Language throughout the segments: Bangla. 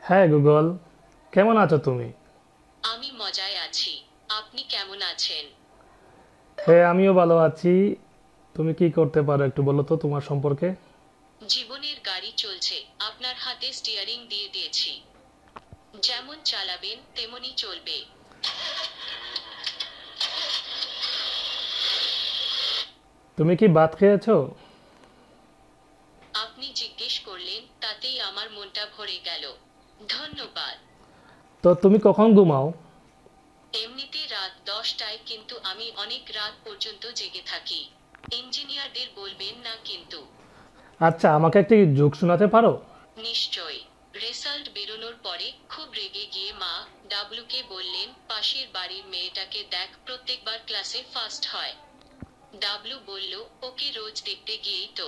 হ্যাঁ গুগল, কেমন আছো তুমি? আমি মজায় আছি। আপনি কেমন আছেন? হ্যাঁ, আমিও ভালো আছি। তুমি কি করতে পারো একটু বলো তো তোমার সম্পর্কে। জীবনের গাড়ি চলছে, আপনার হাতে স্টিয়ারিং দিয়ে দিয়েছি। যেমন চালাবেন তেমনি চলবে। তুমি কি ভাত খেয়েছো? আপনি জিজ্ঞেস করলেন তাতেই আমার মনটা ভরে গেল। ধন্যবাদ। তো তুমি কখন ঘুমাও? এমনিতে রাত 10টায়, কিন্তু আমি অনেক রাত পর্যন্ত জেগে থাকি। ইঞ্জিনিয়ারদের বলবেন না কিন্তু। আচ্ছা, আমাকে একটি জোক শোনাতে পারো? নিশ্চয়ই। রেজাল্ট বেরোনোর পরে খুব রেগে গিয়ে মা ডাবলুকে বললেন, পাশের বাড়ির মেয়েটাকে দেখ, প্রত্যেকবার ক্লাসে ফার্স্ট হয়। ডাবলু বলল, ওকে রোজ দেখতে গিয়েই তো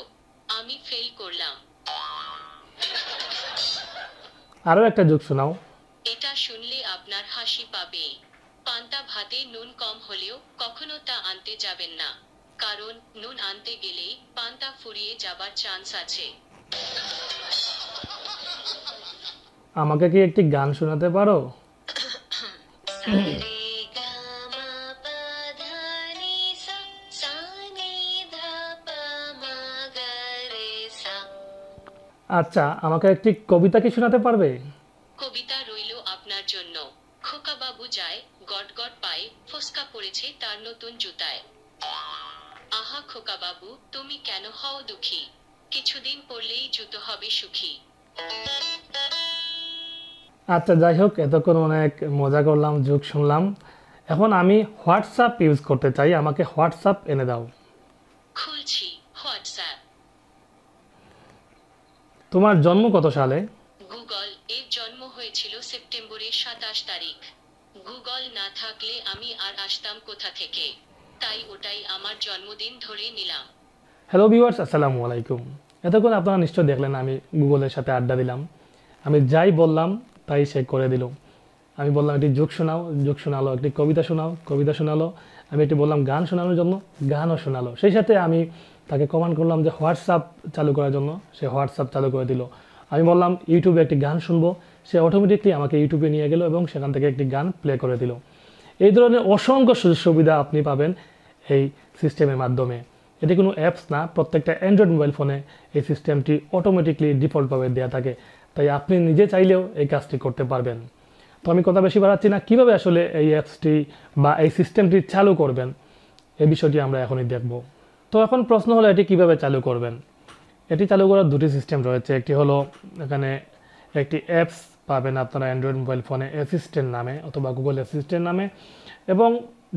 আমি ফেল করলাম। আরও একটা জোক শোনাও। এটা শুনলে আপনার হাসি পাবে। পান্তা ভাতে নুন কম হলেও কখনো তা আনতে যাবেন না, কারণ নুন আনতে গেলেই পান্তা ফুরিয়ে যাবার চান্স আছে। আমাকে কি একটি গান শোনাতে পারো? আচ্ছা, আমাকে একটি কবিতা কি শোনাতে পারবে? কবিতা রইল আপনার জন্য। খোকাবাবু যায়, গট গট পায়ে ফোসকা পড়েছে তার নতুন জুতায়। আহা খোকাবাবু, তুমি কেন হও দুঃখী? কিছুদিন পরলেই জুতো হবে সুখী। আচ্ছা, যাই হোক, এতক্ষণ অনেক মজা করলাম, জোক শুনলাম। এখন আমি হোয়াটসঅ্যাপ ইউজ করতে চাই, আমাকে হোয়াটসঅ্যাপ এনে দাও। খুলছি হোয়াটসঅ্যাপ। তোমার জন্ম কত সালে? গুগল এর জন্ম হয়েছিল সেপ্টেম্বরের 27 তারিখ। গুগল না থাকলে আমি আর আসতাম কোথা থেকে? তাই ওটাই আমার জন্মদিন ধরে নিলাম। হ্যালো ভিউয়ার্স, আসসালামু আলাইকুম। এতক্ষণ আপনারা নিশ্চয় দেখলেন আমি গুগলের সাথে আড্ডা দিলাম। আমি যাই বললাম তাই সে করে দিল। আমি বললাম একটি জোক শোনাও, জোক শোনালো। একটি কবিতা শোনাও, কবিতা শোনালো। আমি একটি বললাম গান শোনানোর জন্য, গানও শোনালো। সেই সাথে আমি তাকে কমান্ড করলাম যে হোয়াটসঅ্যাপ চালু করার জন্য, সে হোয়াটসঅ্যাপ চালু করে দিল। আমি বললাম ইউটিউবে একটি গান শুনবো, সে অটোমেটিকলি আমাকে ইউটিউবে নিয়ে গেল এবং সেখান থেকে একটি গান প্লে করে দিল। এই ধরনের অসংখ্য সুযোগ সুবিধা আপনি পাবেন এই সিস্টেমের মাধ্যমে। এটি কোনো অ্যাপস না, প্রত্যেকটা অ্যান্ড্রয়েড মোবাইল ফোনে এই সিস্টেমটি অটোমেটিকলি ডিফল্টভাবে দেওয়া থাকে। তাই আপনি নিজে চাইলেও এই কাজটি করতে পারবেন। তো আমি কথা বেশি বাড়াচ্ছি না, কীভাবে আসলে এই অ্যাপসটি বা এই সিস্টেমটি চালু করবেন এই বিষয়টি আমরা এখনই দেখব। তো এখন প্রশ্ন হলো এটি কিভাবে চালু করবেন। এটি চালু করার দুটি সিস্টেম রয়েছে। একটি হলো এখানে একটি অ্যাপস পাবেন আপনারা অ্যান্ড্রয়েড মোবাইল ফোনে অ্যাসিস্ট্যান্ট নামে অথবা গুগল অ্যাসিস্ট্যান্ট নামে। এবং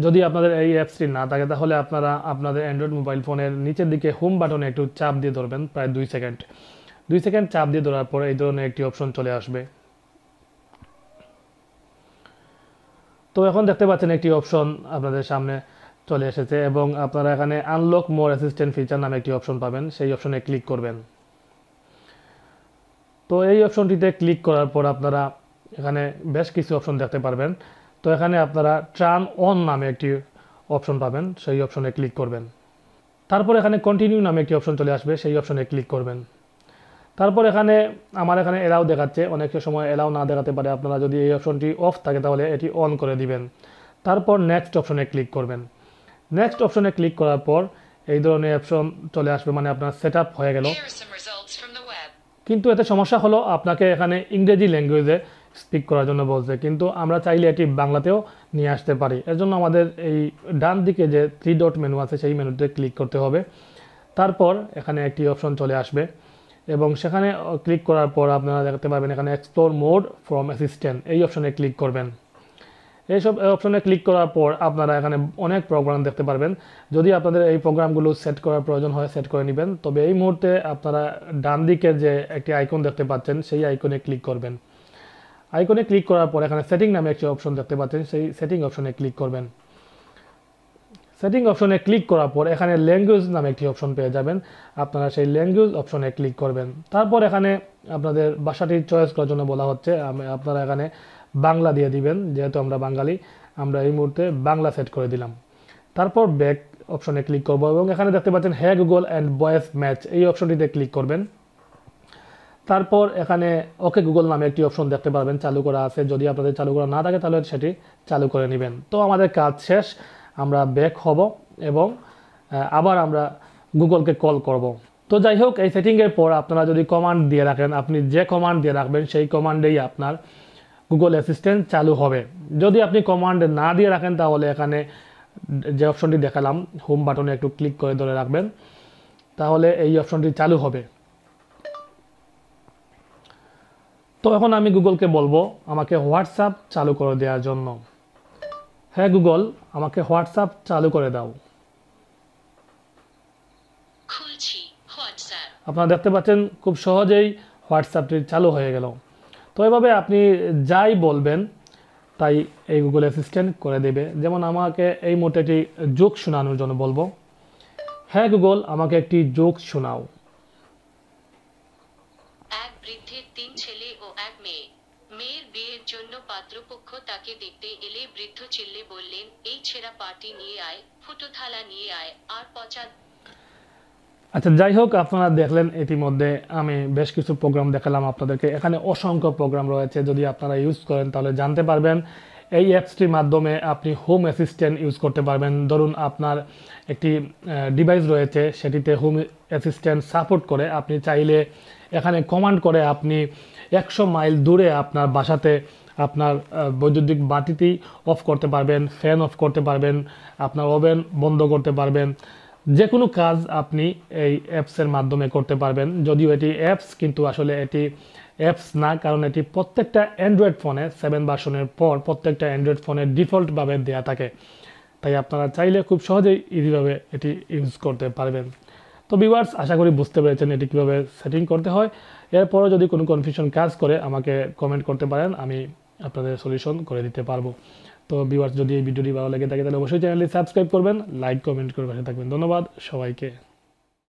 যদি আপনাদের এই অ্যাপসটি না থাকে তাহলে আপনারা আপনাদের অ্যান্ড্রয়েড মোবাইল ফোনের নিচের দিকে হোম বাটনে একটু চাপ দিয়ে ধরবেন, প্রায় 2 সেকেন্ড। 2 সেকেন্ড চাপ দিয়ে ধরার পর এই ধরনের একটি অপশন চলে আসবে। তো এখন দেখতে পাচ্ছেন একটি অপশন আপনাদের সামনে চলে এসেছে এবং আপনারা এখানে আনলক মোর অ্যাসিস্ট্যান্ট ফিচার নামে একটি অপশন পাবেন, সেই অপশনে ক্লিক করবেন। তো এই অপশনটিতে ক্লিক করার পর আপনারা এখানে বেশ কিছু অপশন দেখতে পারবেন। তো এখানে আপনারা টার্ন অন নামে একটি অপশন পাবেন, সেই অপশনে ক্লিক করবেন। তারপর এখানে কন্টিনিউ নামে একটি অপশন চলে আসবে, সেই অপশনে ক্লিক করবেন। তারপর এখানে আমার এখানে এলাও দেখাচ্ছে, অনেক সময় এলাও না দেখাতে পারে। আপনারা যদি এই অপশনটি অফ থাকে তাহলে এটি অন করে দিবেন। তারপর নেক্সট অপশনে ক্লিক করবেন। নেক্সট অপশনে ক্লিক করার পর এই ধরনের অপশন চলে আসবে, মানে আপনার সেট আপ হয়ে গেল। কিন্তু এতে সমস্যা হলো আপনাকে এখানে ইংরেজি ল্যাঙ্গুয়েজে স্পিক করার জন্য বলছে, কিন্তু আমরা চাইলে এটি বাংলাতেও নিয়ে আসতে পারি। এর জন্য আমাদের এই ডান দিকে যে 3 ডট মেনু আছে সেই মেনুতে ক্লিক করতে হবে। তারপর এখানে একটি অপশন চলে আসবে এবং সেখানে ক্লিক করার পর আপনারা দেখতে পাবেন এখানে এক্সপ্লোর মোড ফ্রম অ্যাসিস্ট্যান্ট, এই অপশনে ক্লিক করবেন। এইসব অপশনে ক্লিক করার পর আপনারা এখানে অনেক প্রোগ্রাম দেখতে পারবেন। যদি আপনাদের এই প্রোগ্রামগুলো সেট করার প্রয়োজন হয় সেট করে নেবেন। তবে এই মুহূর্তে আপনারা ডান দিকে যে একটি আইকন দেখতে পাচ্ছেন সেই আইকনে ক্লিক করবেন। আইকনে ক্লিক করার পর এখানে সেটিং নামে একটি অপশন দেখতে পাচ্ছেন, সেই সেটিং অপশনে ক্লিক করবেন। সেটিং অপশনে ক্লিক করার পর এখানে ল্যাঙ্গুয়েজ নামে একটি অপশন পেয়ে যাবেন, আপনারা সেই ল্যাঙ্গুয়েজ অপশনে ক্লিক করবেন। তারপর এখানে আপনাদের ভাষাটি চয়েস করার জন্য বলা হচ্ছে, আপনারা এখানে বাংলা দিয়ে দিবেন, যেহেতু আমরা বাঙালি, আমরা এই মুহূর্তে বাংলা সেট করে দিলাম। তারপর ব্যাক অপশনে ক্লিক করব এবং এখানে দেখতে পাচ্ছেন হ্যাঁ গুগল অ্যান্ড ভয়েস ম্যাচ, এই অপশনটিতে ক্লিক করবেন। তারপর এখানে ওকে গুগল নামে একটি অপশন দেখতে পারবেন চালু করা আছে। যদি আপনাদের চালু করা না থাকে তাহলে সেটি চালু করে নেবেন। তো আমাদের কাজ শেষ, আমরা ব্যাক হব এবং আবার আমরা গুগলকে কল করব। তো যাই হোক, এই সেটিংয়ের পর আপনারা যদি কমান্ড দিয়ে রাখেন, আপনি যে কমান্ড দিয়ে রাখবেন সেই কমান্ডেই আপনার গুগল অ্যাসিস্ট্যান্ট চালু হবে। যদি আপনি কমান্ড না দিয়ে রাখেন তাহলে এখানে যে অপশনটি দেখালাম হোম বাটনে একটু ক্লিক করে ধরে রাখবেন, তাহলে এই অপশনটি চালু হবে। তো এখন আমি গুগলকে বলবো আমাকে হোয়াটসঅ্যাপ চালু করে দেওয়ার জন্য। হ্যাঁ গুগল, আমাকে হোয়াটসঅ্যাপ চালু করে দাও। খুলছি হোয়াটসঅ্যাপ। আপনারা দেখতে পাচ্ছেন খুব সহজেই হোয়াটসঅ্যাপটি চালু হয়ে গেল। তো এভাবে আপনি যাই বলবেন তাই এই গুগল অ্যাসিস্ট্যান্ট করে দেবে। যেমন আমাকে এই মুহূর্তে একটি জোক শোনানোর জন্য বলবো, হ্যাঁ গুগল, আমাকে একটি জোক শোনাও। এক বৃদ্ধের 3 ছেলে ও 1 মেয়ে। মেয়ের বিয়ের জন্য পাত্রপক্ষ তাকে দেখতে এলে বৃদ্ধ চিল্লে বললেন, এই ছেঁড়া পাটি নিয়ে আয়, ফুটো থালা নিয়ে আয়, আর পচা। আচ্ছা, যাই হোক, আপনারা দেখলেন ইতিমধ্যে আমি বেশ কিছু প্রোগ্রাম দেখালাম আপনাদেরকে। এখানে অসংখ্য প্রোগ্রাম রয়েছে, যদি আপনারা ইউজ করেন তাহলে জানতে পারবেন। এই অ্যাপসটির মাধ্যমে আপনি হোম অ্যাসিস্ট্যান্ট ইউজ করতে পারবেন। ধরুন আপনার একটি ডিভাইস রয়েছে, সেটিতে হোম অ্যাসিস্ট্যান্ট সাপোর্ট করে। আপনি চাইলে এখানে কমান্ড করে আপনি 100 মাইল দূরে আপনার বাসাতে আপনার বৈদ্যুতিক বাতিটি অফ করতে পারবেন, ফ্যান অফ করতে পারবেন, আপনার ওভেন বন্ধ করতে পারবেন। যে কোনো কাজ আপনি এই অ্যাপসের মাধ্যমে করতে পারবেন। যদিও এটি অ্যাপস, কিন্তু আসলে এটি অ্যাপস না, কারণ এটি প্রত্যেকটা অ্যান্ড্রয়েড ফোনে 7 ভার্সনের পর প্রত্যেকটা অ্যান্ড্রয়েড ফোনে ডিফল্টভাবে দেওয়া থাকে। তাই আপনারা চাইলে খুব সহজেই ইজিভাবে এটি ইউজ করতে পারবেন। তো ভিউয়ার্স, আশা করি বুঝতে পেরেছেন এটি কীভাবে সেটিং করতে হয়। এরপরও যদি কোনো কনফিউশন কাজ করে আমাকে কমেন্ট করতে পারেন, আমি আপনাদের সলিউশন করে দিতে পারবো। তো ভিউয়ার্স, যদি এই ভিডিওটি ভালো লেগে থাকে তাহলে অবশ্যই চ্যানেলটি সাবস্ক্রাইব করবেন, লাইক কমেন্ট করে পাশে থাকবেন। ধন্যবাদ সবাইকে।